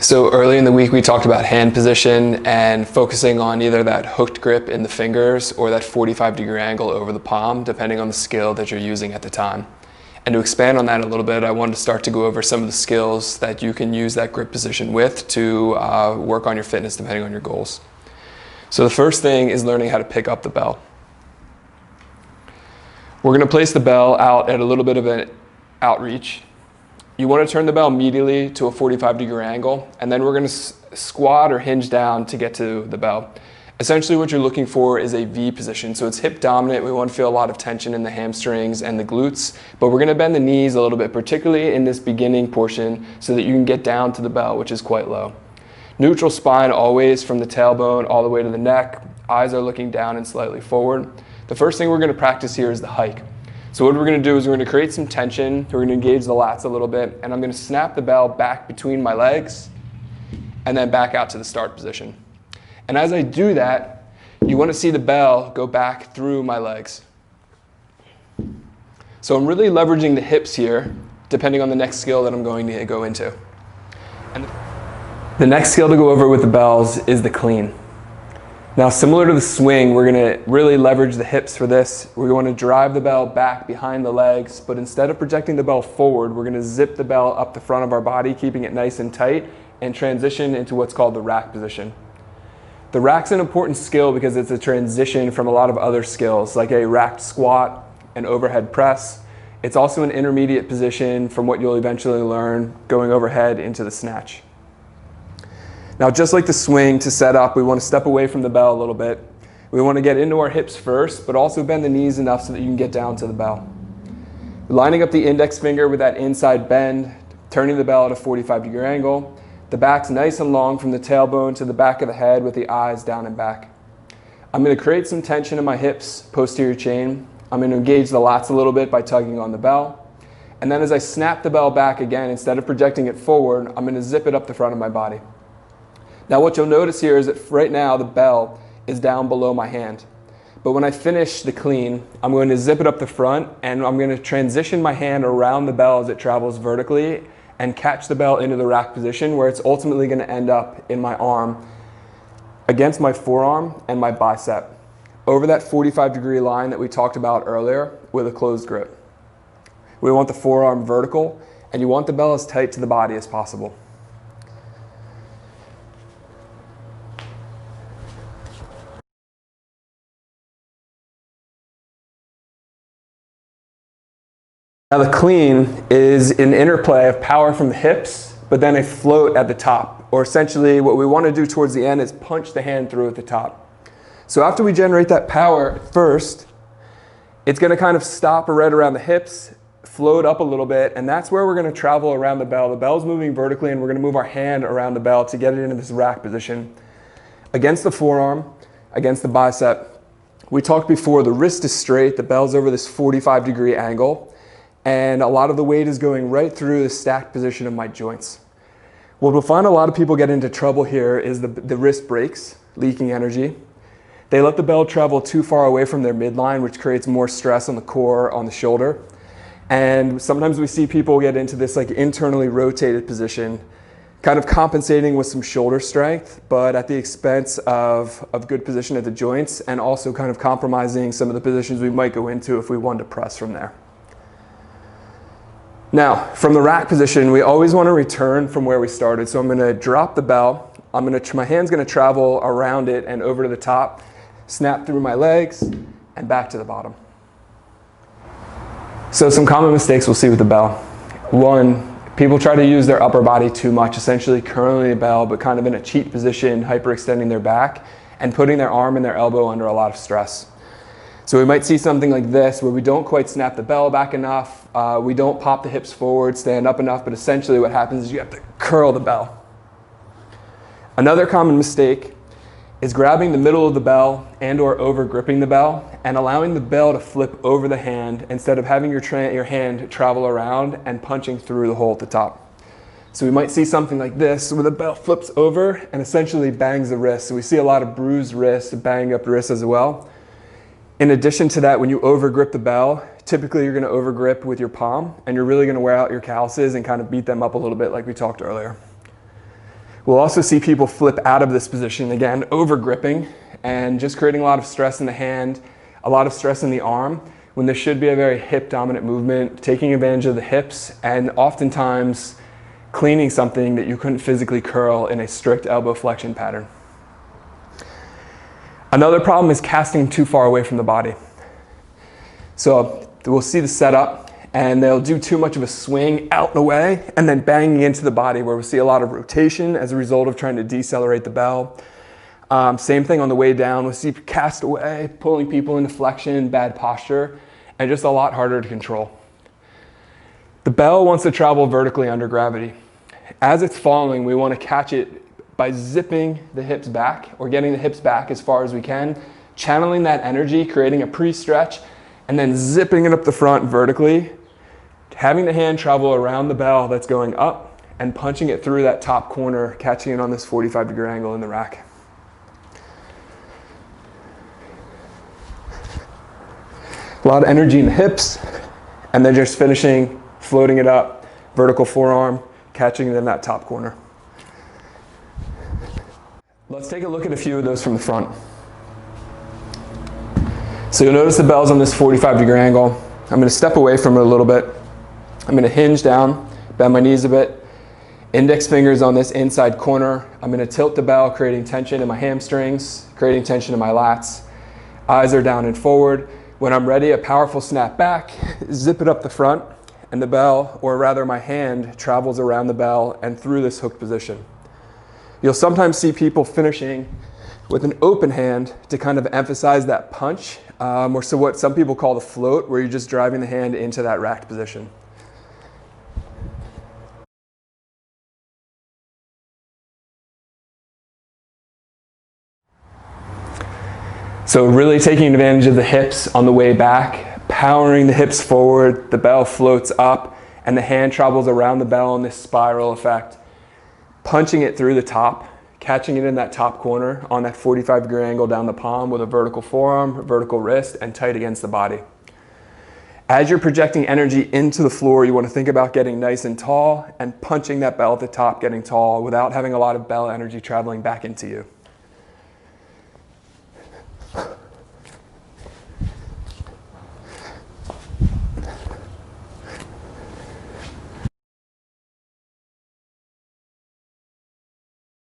So early in the week we talked about hand position and focusing on either that hooked grip in the fingers or that 45-degree angle over the palm, depending on the skill that you're using at the time. And to expand on that a little bit, I wanted to start to go over some of the skills that you can use that grip position with to work on your fitness depending on your goals. So the first thing is learning how to pick up the bell. We're going to place the bell out at a little bit of an outreach. You want to turn the bell immediately to a 45-degree angle, and then we're going to squat or hinge down to get to the bell. Essentially what you're looking for is a V position, so it's hip dominant. We want to feel a lot of tension in the hamstrings and the glutes, but we're going to bend the knees a little bit, particularly in this beginning portion, so that you can get down to the bell, which is quite low. Neutral spine always from the tailbone all the way to the neck. Eyes are looking down and slightly forward. The first thing we're going to practice here is the hike. So what we're going to do is we're going to create some tension. We're going to engage the lats a little bit, and I'm going to snap the bell back between my legs and then back out to the start position. And as I do that, you want to see the bell go back through my legs. So I'm really leveraging the hips here, depending on the next skill that I'm going to go into. And the next skill to go over with the bells is the clean. Now, similar to the swing, we're going to really leverage the hips for this. We're going to drive the bell back behind the legs, but instead of projecting the bell forward, we're going to zip the bell up the front of our body, keeping it nice and tight, and transition into what's called the rack position. The rack's an important skill because it's a transition from a lot of other skills, like a racked squat, an overhead press. It's also an intermediate position from what you'll eventually learn going overhead into the snatch. Now, just like the swing, to set up, we want to step away from the bell a little bit. We want to get into our hips first, but also bend the knees enough so that you can get down to the bell. Lining up the index finger with that inside bend, turning the bell at a 45-degree angle. The back's nice and long from the tailbone to the back of the head with the eyes down and back. I'm going to create some tension in my hips, posterior chain. I'm going to engage the lats a little bit by tugging on the bell. And then as I snap the bell back again, instead of projecting it forward, I'm going to zip it up the front of my body. Now what you'll notice here is that right now the bell is down below my hand. But when I finish the clean, I'm going to zip it up the front, and I'm going to transition my hand around the bell as it travels vertically and catch the bell into the rack position, where it's ultimately going to end up in my arm against my forearm and my bicep over that 45-degree line that we talked about earlier with a closed grip. We want the forearm vertical, and you want the bell as tight to the body as possible. Now the clean is an interplay of power from the hips, but then a float at the top. Or essentially what we want to do towards the end is punch the hand through at the top. So after we generate that power first, it's going to kind of stop right around the hips, float up a little bit, and that's where we're going to travel around the bell. The bell's moving vertically, and we're going to move our hand around the bell to get it into this rack position. Against the forearm, against the bicep. We talked before, the wrist is straight, the bell's over this 45-degree angle. And a lot of the weight is going right through the stacked position of my joints. What we'll find a lot of people get into trouble here is the wrist breaks, leaking energy. They let the bell travel too far away from their midline, which creates more stress on the core, on the shoulder. And sometimes we see people get into this like internally rotated position, kind of compensating with some shoulder strength, but at the expense of good position at the joints, and also kind of compromising some of the positions we might go into if we wanted to press from there. Now, from the rack position, we always want to return from where we started. So I'm going to drop the bell. My hand's going to travel around it and over to the top, snap through my legs, and back to the bottom. So some common mistakes we'll see with the bell. One, people try to use their upper body too much, essentially curling the bell, but kind of in a cheat position, hyperextending their back, and putting their arm and their elbow under a lot of stress. So we might see something like this where we don't quite snap the bell back enough, we don't pop the hips forward, stand up enough, but essentially what happens is you have to curl the bell. Another common mistake is grabbing the middle of the bell and or over gripping the bell and allowing the bell to flip over the hand instead of having your hand travel around and punching through the hole at the top. So we might see something like this where the bell flips over and essentially bangs the wrist. So we see a lot of bruised wrists, bang up the wrist as well. In addition to that, when you over grip the bell, typically you're going to over grip with your palm, and you're really going to wear out your calluses and kind of beat them up a little bit like we talked earlier. We'll also see people flip out of this position, again, over gripping and just creating a lot of stress in the hand, a lot of stress in the arm, when this should be a very hip dominant movement, taking advantage of the hips and oftentimes cleaning something that you couldn't physically curl in a strict elbow flexion pattern. Another problem is casting too far away from the body. So we'll see the setup and they'll do too much of a swing out and away and then banging into the body, where we'll see a lot of rotation as a result of trying to decelerate the bell. Same thing on the way down. We'll see cast away, pulling people into flexion, bad posture, and just a lot harder to control. The bell wants to travel vertically under gravity. As it's falling, we want to catch it by zipping the hips back or getting the hips back as far as we can, channeling that energy, creating a pre-stretch, and then zipping it up the front vertically, having the hand travel around the bell that's going up and punching it through that top corner, catching it on this 45-degree angle in the rack. A lot of energy in the hips, and then just finishing, floating it up, vertical forearm, catching it in that top corner. Let's take a look at a few of those from the front. So you'll notice the bell's on this 45-degree angle. I'm going to step away from it a little bit. I'm going to hinge down, bend my knees a bit, index fingers on this inside corner. I'm going to tilt the bell, creating tension in my hamstrings, creating tension in my lats. Eyes are down and forward. When I'm ready, a powerful snap back, zip it up the front, and the bell, or rather my hand, travels around the bell and through this hook position. You'll sometimes see people finishing with an open hand to kind of emphasize that punch, or so what some people call the float, where you're just driving the hand into that racked position. So really taking advantage of the hips on the way back, powering the hips forward, the bell floats up, and the hand travels around the bell in this spiral effect, punching it through the top, catching it in that top corner on that 45-degree angle down the palm with a vertical forearm, vertical wrist, and tight against the body. As you're projecting energy into the floor, you want to think about getting nice and tall and punching that bell at the top, getting tall without having a lot of bell energy traveling back into you.